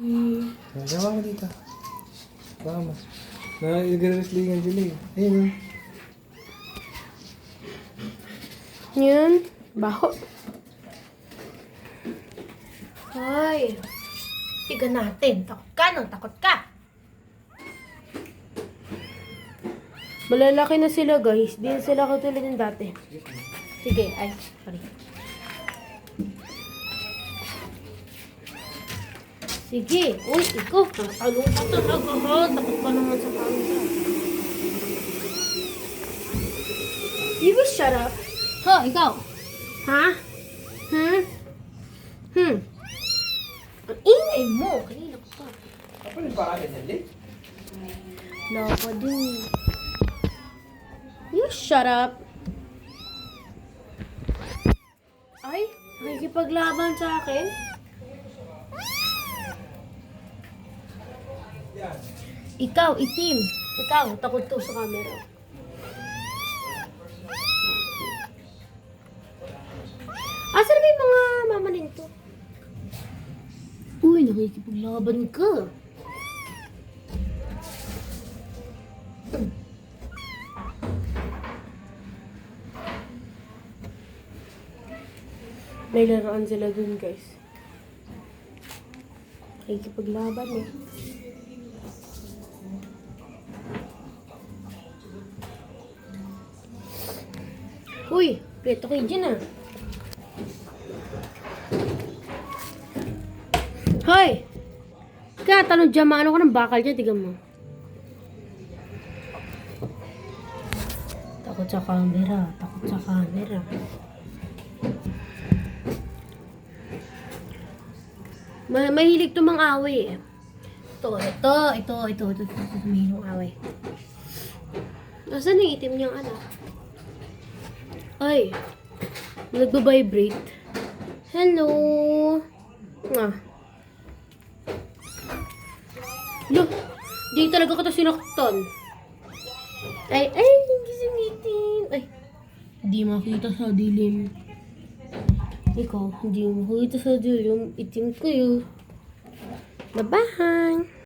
Gawa mo dito. Gawa mo. Nag-wrestlingan sila eh. Ayun. Yan. Baho. Hoy. Tiga natin. Takot ka, no? Takot ka. Malalaki na sila, guys. Di na sila katulad ng dati. Sige, ay, sorry. Sige. Uy, ikaw. Tatalong ka talaga, ha? Takot ka naman sa camera. You will shut up. Ho, ikaw. Ha? Ang ingay mo. Kanina ko pa. Ako rin ba ka ganyan din? Lapa din. You shut up. Ay, nakikipaglaban sa akin? Ikaw, itim. Ikaw, takot to sa camera. Asan ba yung mga mama nito? Uy, nakikipaglaban ka. May laruan sila dun, guys. Nakikipaglaban eh. Uy, preto kayo dyan ah. Hoy! Kaya talong dyan, maano ka ng bakal dyan, tignan mo. Takot sa camera, takot sa camera. Mahilig to mga away eh. Ito. Mahilig mga away. Nasaan yung itim niyang anak? Ay, nagbabibrate. Hello! Nga. Look, di talaga ka to sinaktan. Ay, hindi sumitin. Ay, hindi makita sa dilim. Ikaw, hindi makita sa dilim. Itim kayo. Bye-bye!